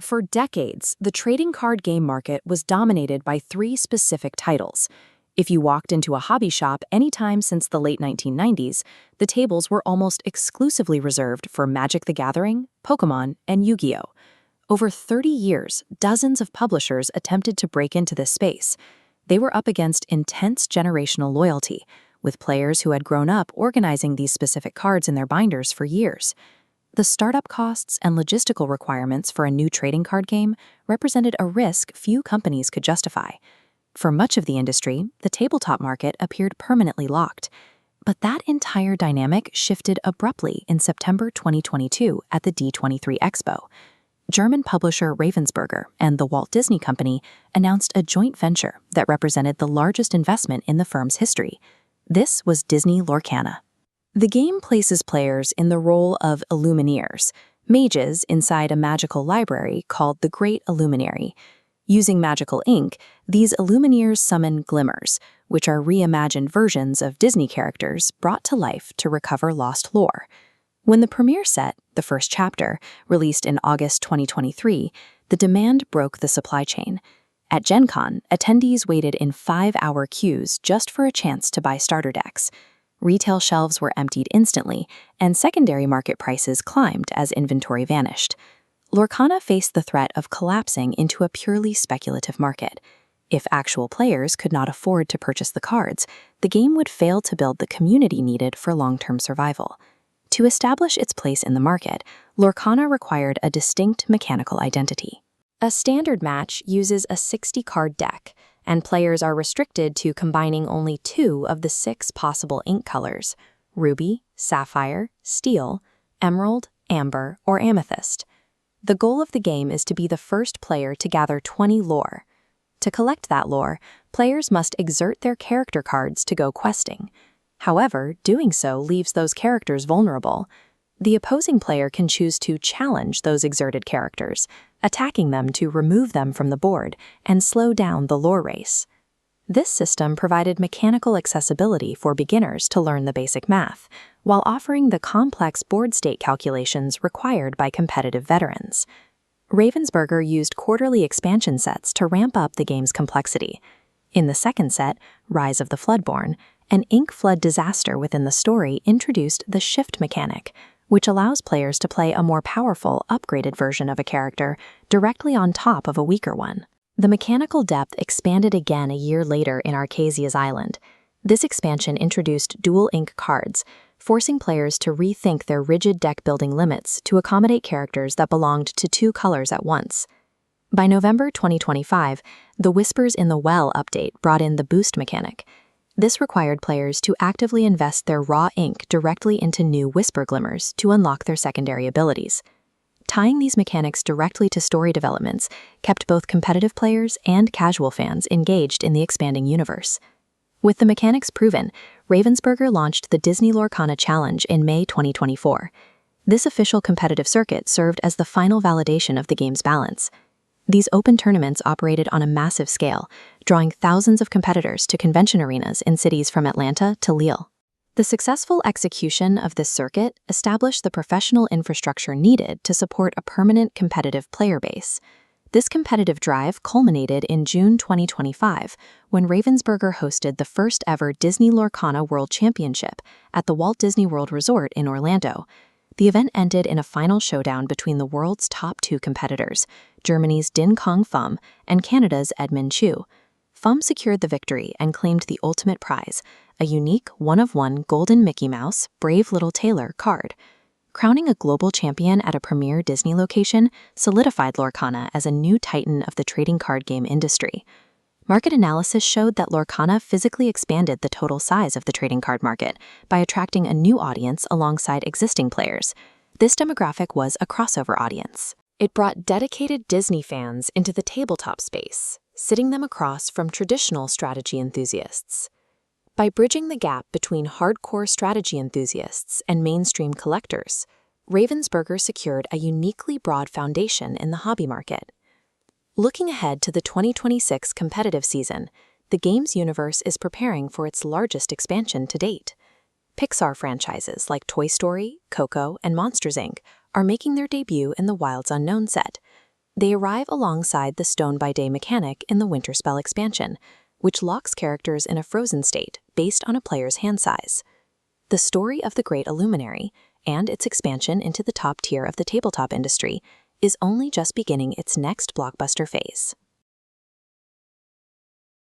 For decades, the trading card game market was dominated by three specific titles. If you walked into a hobby shop anytime since the late 1990s, the tables were almost exclusively reserved for Magic the Gathering, Pokémon, and Yu-Gi-Oh! Over 30 years, dozens of publishers attempted to break into this space. They were up against intense generational loyalty, with players who had grown up organizing these specific cards in their binders for years. The startup costs and logistical requirements for a new trading card game represented a risk few companies could justify. For much of the industry, the tabletop market appeared permanently locked. But that entire dynamic shifted abruptly in September 2022 at the D23 Expo. German publisher Ravensburger and the Walt Disney Company announced a joint venture that represented the largest investment in the firm's history. This was Disney Lorcana. The game places players in the role of Illumineers, mages inside a magical library called the Great Illuminary. Using magical ink, these Illumineers summon glimmers, which are reimagined versions of Disney characters brought to life to recover lost lore. When the premiere set, the first chapter, released in August 2023, the demand broke the supply chain. At Gen Con, attendees waited in 5-hour queues just for a chance to buy starter decks. Retail shelves were emptied instantly, and secondary market prices climbed as inventory vanished. Lorcana faced the threat of collapsing into a purely speculative market. If actual players could not afford to purchase the cards, the game would fail to build the community needed for long-term survival. To establish its place in the market, Lorcana required a distinct mechanical identity. A standard match uses a 60-card deck, and players are restricted to combining only 2 of the 6 possible ink colors: ruby, sapphire, steel, emerald, amber, or amethyst. The goal of the game is to be the first player to gather 20 lore. To collect that lore, players must exert their character cards to go questing. However, doing so leaves those characters vulnerable. The opposing player can choose to challenge those exerted characters, attacking them to remove them from the board and slow down the lore race. This system provided mechanical accessibility for beginners to learn the basic math, while offering the complex board state calculations required by competitive veterans. Ravensburger used quarterly expansion sets to ramp up the game's complexity. In the second set, Rise of the Floodborn, an ink flood disaster within the story introduced the shift mechanic, which allows players to play a more powerful, upgraded version of a character directly on top of a weaker one. The mechanical depth expanded again a year later in Arcasia's Island. This expansion introduced dual ink cards, forcing players to rethink their rigid deck-building limits to accommodate characters that belonged to 2 colors at once. By November 2025, the Whispers in the Well update brought in the boost mechanic. This required players to actively invest their raw ink directly into new Whisper glimmers to unlock their secondary abilities. Tying these mechanics directly to story developments kept both competitive players and casual fans engaged in the expanding universe. With the mechanics proven, Ravensburger launched the Disney Lorcana Challenge in May 2024. This official competitive circuit served as the final validation of the game's balance. These open tournaments operated on a massive scale, drawing thousands of competitors to convention arenas in cities from Atlanta to Lille. The successful execution of this circuit established the professional infrastructure needed to support a permanent competitive player base. This competitive drive culminated in June 2025, when Ravensburger hosted the first-ever Disney Lorcana World Championship at the Walt Disney World Resort in Orlando. The event ended in a final showdown between the world's top 2 competitors, Germany's Kong Fum and Canada's Edmund Chu. Fum secured the victory and claimed the ultimate prize, a unique one-of-one golden Mickey Mouse Brave Little Tailor card. Crowning a global champion at a premier Disney location solidified Lorcana as a new titan of the trading card game industry. Market analysis showed that Lorcana physically expanded the total size of the trading card market by attracting a new audience alongside existing players. This demographic was a crossover audience. It brought dedicated Disney fans into the tabletop space, sitting them across from traditional strategy enthusiasts. By bridging the gap between hardcore strategy enthusiasts and mainstream collectors, Ravensburger secured a uniquely broad foundation in the hobby market. Looking ahead to the 2026 competitive season, the game's universe is preparing for its largest expansion to date. Pixar franchises like Toy Story, Coco, and Monsters, Inc. are making their debut in the Wilds Unknown set. They arrive alongside the Stone by Day mechanic in the Winter Spell expansion, which locks characters in a frozen state based on a player's hand size. The story of the Great Illuminary, and its expansion into the top tier of the tabletop industry, is only just beginning its next blockbuster phase.